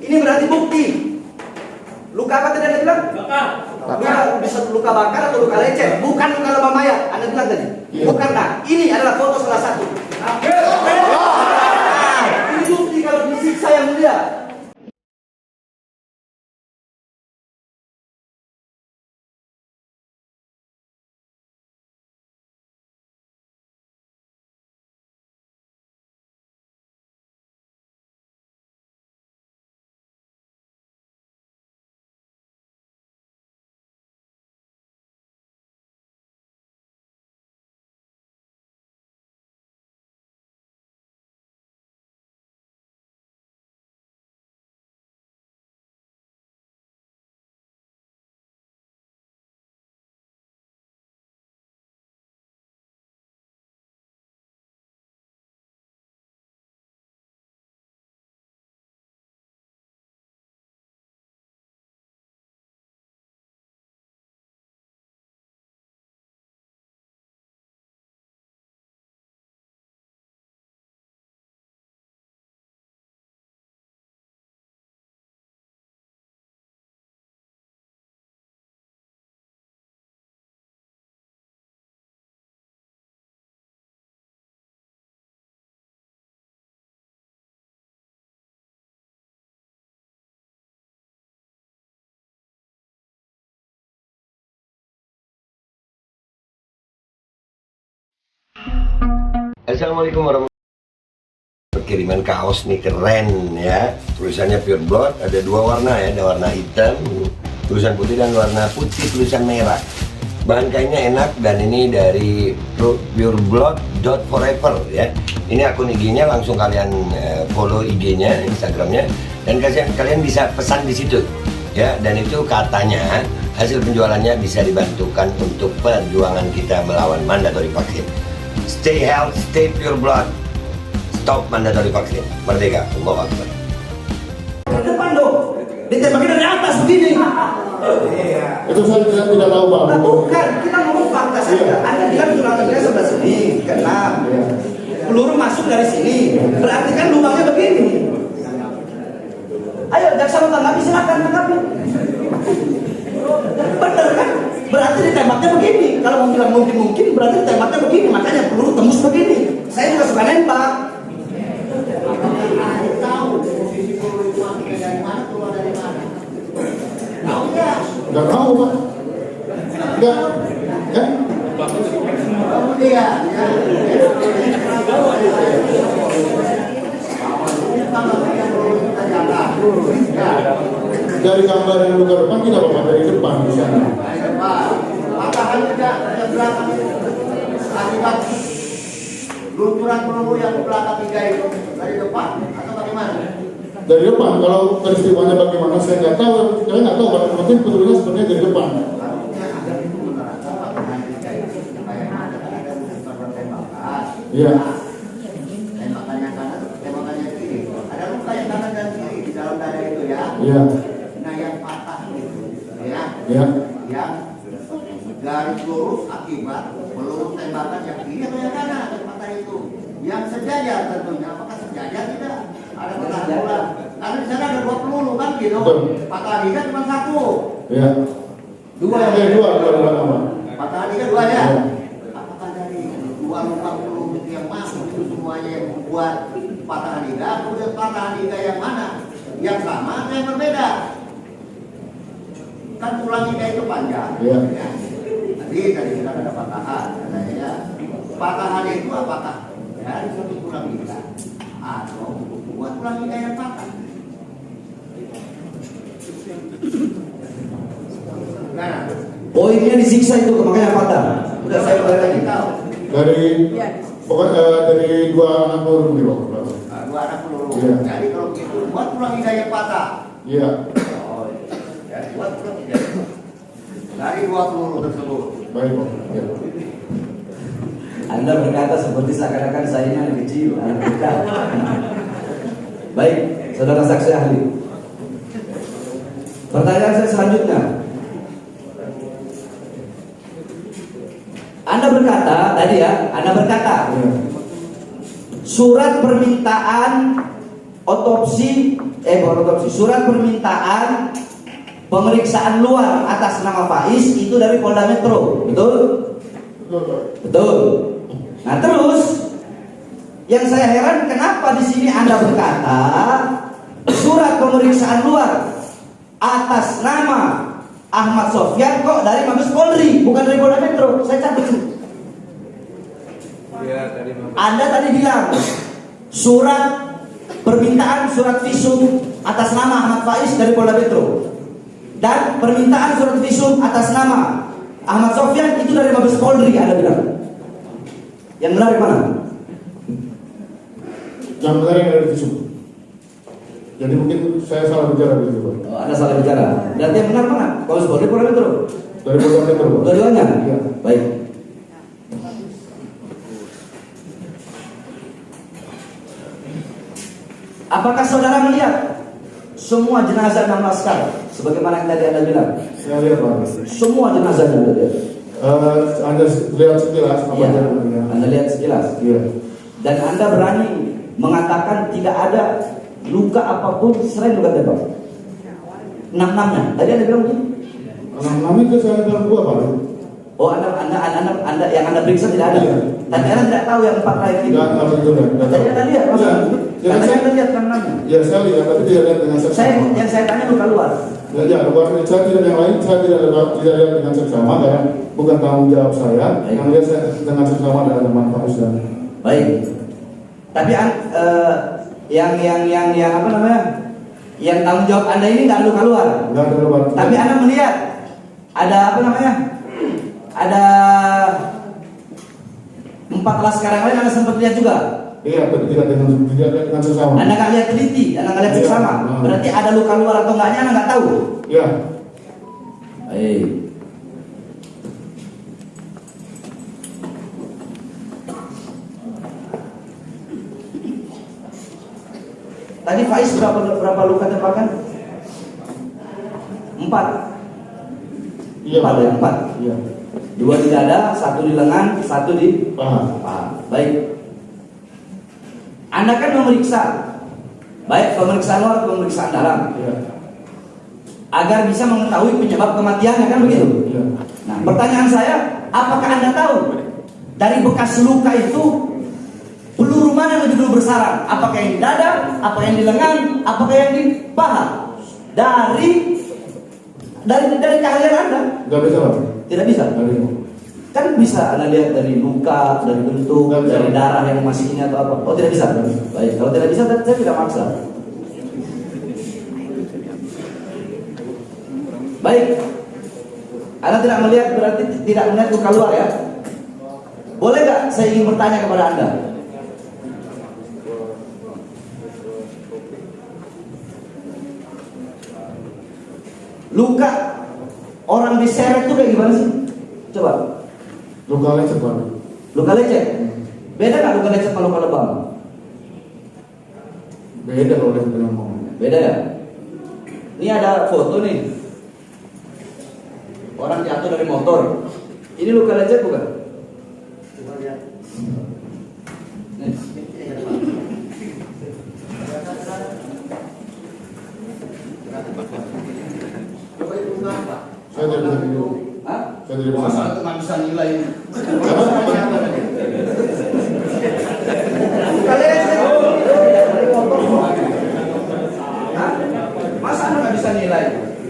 Ini berarti bukti. Luka apa tadi Anda bilang? Luka, bisa luka bakar atau luka lecet, bukan luka lebam mayat. Anda bilang tadi. Bukan, nah, ini adalah foto salah satu. Ini bukti kalau disiksa yang mulia. Assalamualaikum warahmatullahi wabarakatuh. Kiriman kaos nih keren ya, tulisannya Pure Blood, ada dua warna ya, ada warna hitam tulisan putih dan warna putih tulisan merah. Bahan kainnya enak dan ini dari pureblood.forever ya. Ini akun IG-nya, langsung kalian follow IG-nya, Instagram-nya, dan kalian bisa pesan di situ ya. Dan itu katanya hasil penjualannya bisa dibantukan untuk perjuangan kita melawan mandatory vaksin. Stay healthy, stay pure blood, stop mandatory vaksin. Merdeka, Allahu Akbar. Ke depan dong, ditembakin dari atas begini. Itu saya tidak tahu Pak. Nah, bukan, kita ngomong fakta saja. Anda bilang tunangannya sebelah sini, ke-6. Peluru masuk dari sini, berarti kan lubangnya begini. Ayo, jaksa tanggapi, silakan tanggapi. Bener kan? Berarti ditembaknya begini. Kalau mau bilang mungkin berarti ditembaknya begini. Makanya peluru tembus begini. Saya juga suka nembak. Tahu posisi peluru itu dari mana, keluar dari mana? Tahu nggak? Nggak tahu Pak. Nggak. Ya? Tahu dia. Dari gambar yang luka depan tidak apa-apa, dari depan di sana. Patahan tidak yang belakang akibat luncuran peluru yang ke belakang tiga itu dari depan atau bagaimana? Dari depan, kalau peristiwanya bagaimana saya nggak tahu. Saya nggak tahu, Pak. Mungkin pelurunya sebenarnya dari depan. Iya. Tembakan yang kanan, tembakan yang kiri. Ada luka yang kanan dan kiri di dalam dada itu ya. Iya. Nah yang patah itu, ya. Iya. Yang garis lurus akibat peluru tembakan yang kiri atau yang kanan yang patah itu. Yang sejajar tentunya, apakah sejajar tidak? Ada patah bola. Karena di sana ada dua peluru kan gitu. Patah liga cuma satu. Iya. Dua. Patah liga dua ya. Apakah dari dua lubang peluru yang masuk itu semuanya yang membuat patah liga? Kemudian patah liga yang mana? Yang sama atau yang berbeda? Kan tulang liga itu panjang. Iya. Ya. Tadi kita ada patahan, katanya ya. Patahan itu apakah dari satu tulang liga atau buat tulang liga yang patah? Nah, Poinnya disiksa itu, makanya patah. Udah saya mulai lagi. tahu. Dari pokoknya dari dua anak peluru gitu. Dua anak peluru. Iya. Jadi kalau begitu buat tulang liga yang patah. Iya. Oh, ya, buat tulang liga. Dari dua peluru tersebut. Baik Pak. Iya. Anda berkata seperti seakan-akan saya ini anak kecil, anak muda. Baik, saudara saksi ahli. Pertanyaan saya selanjutnya. Anda berkata tadi ya, Anda berkata surat permintaan otopsi bukan otopsi, surat permintaan pemeriksaan luar atas nama Faiz itu dari Polda Metro, betul? Betul. Nah terus yang saya heran kenapa di sini Anda berkata surat pemeriksaan luar atas nama Ahmad Sofyan kok dari Mabes Polri, bukan dari Polda Metro? Saya catat. Anda tadi bilang surat permintaan surat visum atas nama Ahmad Faiz dari Polda Metro dan permintaan surat visum atas nama Ahmad Sofyan itu dari Mabes Polri. Anda bilang yang benar mana? Yang benar yang dari visum. Jadi mungkin saya salah bicara begitu, Pak. Oh, Anda salah bicara. Berarti yang benar mana? Mabes Polri, Polda Metro? Dari Polda Metro, Pak. Dua-duanya? Iya. Baik. Apakah saudara melihat semua jenazah 16 laskar sebagaimana yang tadi Anda bilang? Saya lihat, Pak. Semua jenazah Anda lihat. Anda lihat sekilas apa Iya. yang Anda lihat sekilas. Iya. Dan Anda berani mengatakan tidak ada luka apapun selain luka tembak. 6-6-nya. Tadi Anda bilang begitu? Anak itu saya dalam gua, Pak. Oh, Anda yang Anda periksa tidak ada. Iya. Tapi Anda tidak tahu yang 4 lain itu. Enggak betul, enggak. Tadi Anda lihat, Iya. Tadi Anda lihat 6-6-nya. Ya saya lihat, tapi tidak lihat dengan seksama. Yang saya tanya luka luar. Ya, luar saya tidak yang lain, saya tidak lihat dengan seksama karena bukan tanggung jawab saya. Baik. Yang lihat saya dengan seksama adalah teman Pak Usdan. Baik. Tapi yang apa namanya? Yang tanggung jawab Anda ini nggak luka luar. Enggak ada luar. Tapi Anda melihat ada apa namanya? Ada 4 laskar yang lain Anda sempat lihat juga. Iya, tapi tidak dengan seksama. Anda nggak lihat teliti, Anda nggak lihat Iya. seksama. Berarti ada luka luar atau enggaknya Anda nggak tahu. Iya. Baik. Tadi Faiz berapa luka tembakan? 4. Iya, 4 ya, 4. Iya. 2 di dada, 1 di lengan, 1 di Paham. paha. Baik. Anda kan memeriksa, baik pemeriksaan luar atau pemeriksaan dalam, Iya. agar bisa mengetahui penyebab kematiannya, kan begitu? Iya. Nah, pertanyaan saya, apakah Anda tahu dari bekas luka itu peluru mana yang lebih dulu bersarang? Apakah yang di dada, apakah yang di lengan, apakah yang di paha? Dari keahlian Anda Enggak bisa, Pak. tidak bisa. Dari Kan bisa Anda lihat dari luka, dari bentuk, Nggak bisa. dari darah yang masih ini atau apa. Oh, tidak bisa. Baik, kalau tidak bisa saya tidak maksa. Baik. Anda tidak melihat berarti tidak melihat luka luar ya. Boleh nggak saya ingin bertanya kepada Anda? Luka orang diseret itu kayak gimana sih? Coba. luka lecet, Pak. Luka lecet. Beda nggak luka lecet sama luka lebam? Beda kalau lecet dengan mau. Beda ya? Ini ada foto nih. Orang jatuh dari motor. Ini luka lecet bukan? Nih. Saya tidak bisa video. Hah? Saya tidak bisa. Masa nggak bisa nilai? Luka lecet. Dari motor. Hah? Masa Anda nggak bisa nilai?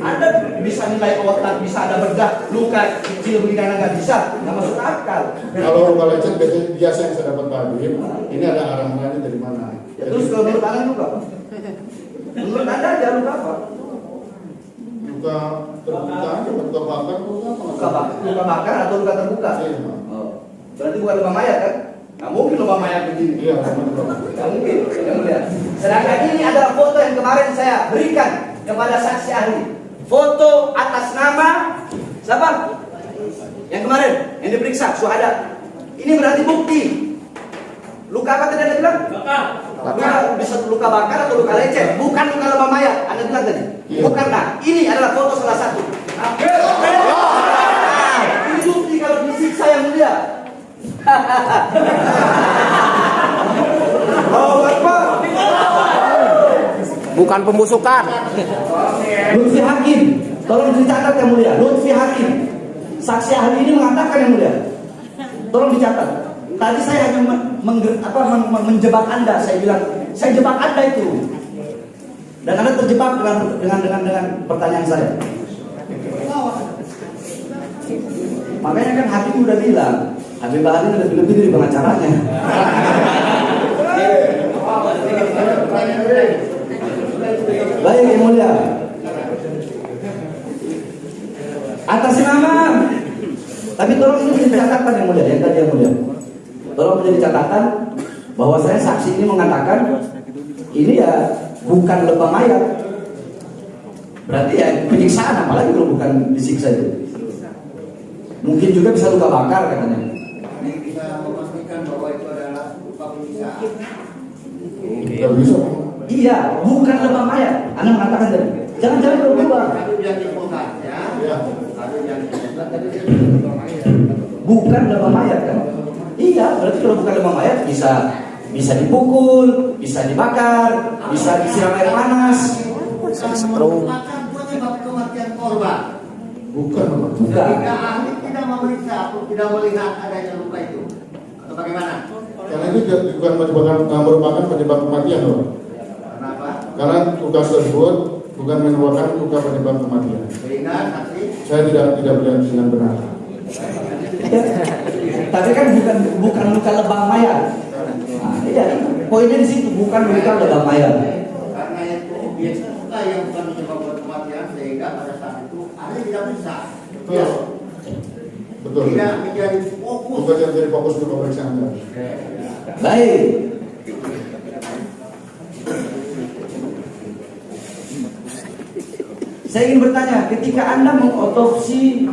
Anda bisa nilai otak, bisa ada bedah, luka kecil begini Anda nggak bisa, nggak masuk akal. Kalau luka lecet biasa yang saya dapat tadi, ini ada arahannya dari mana. Ya, terus kalau menurut Anda luka apa? Menurut Anda aja luka apa? Luka terbuka aja, luka bakar, Luka bakar atau luka terbuka? Iya. Oh, berarti bukan luka mayat kan? Nggak mungkin luka mayat begini. Iya, betul. Nggak mungkin, yang melihat. Sedangkan ini adalah foto yang kemarin saya berikan kepada saksi ahli. Foto atas nama siapa? Yang kemarin, yang diperiksa, syuhada. Ini berarti bukti. Luka apa tadi Anda bilang? Luka bisa luka bakar atau luka lecet, bukan luka lebam mayat. Anda bilang tadi. Iya. Bukan, nah. Ini adalah foto salah satu. Nah, ini bukti kalau disiksa yang mulia. Oh, Bapak. bukan pembusukan. Lutfi Hakim, tolong dicatat yang mulia. Lutfi Hakim, saksi ahli ini mengatakan yang mulia. Tolong dicatat. Tadi saya hanya menjebak Anda. Saya bilang, saya jebak Anda itu. Dan Anda terjebak dengan pertanyaan saya. Makanya kan hakim udah bilang, Habib Bahari lebih dari pengacaranya. Baik yang mulia. Atas nama. Tapi tolong ini menjadi catatan yang mulia, yang tadi yang mulia. Tolong menjadi catatan bahwa saya saksi ini mengatakan ini ya bukan lebam mayat. Berarti ya penyiksaan, apalagi kalau bukan disiksa itu. Mungkin juga bisa luka bakar katanya. Ini bisa memastikan bahwa itu adalah luka penyiksaan. Tidak bisa. Iya, bukan lebam mayat. Anda mengatakan tadi. Jangan-jangan berubah. Tapi yang dibongkar ya. Ya. Ada yang dibongkar. Bukan lebam mayat kan? Iya, berarti kalau bukan lebam mayat bisa dipukul, bisa dibakar, bisa disiram air panas. Bisa disetrum. Bukan penyebab kematian korban. Bukan. Bukan. Ketika ahli tidak memeriksa atau tidak melihat adanya luka itu, atau bagaimana? Karena itu bukan merupakan penyebab kematian, loh. Kenapa? Karena luka tersebut bukan merupakan luka penyebab kematian. Sehingga saksi Saya tidak melihat dengan benar. Ya. Tapi kan bukan luka lebam mayat. Nah, iya, poinnya di situ bukan luka lebam mayat. karena itu objek luka yang bukan menyebabkan kematian, sehingga pada saat itu ahli tidak bisa. Betul. Betul. Tidak menjadi fokus. Bukan yang jadi fokus untuk pemeriksaan tadi. Baik. Saya ingin bertanya, ketika Anda mengotopsi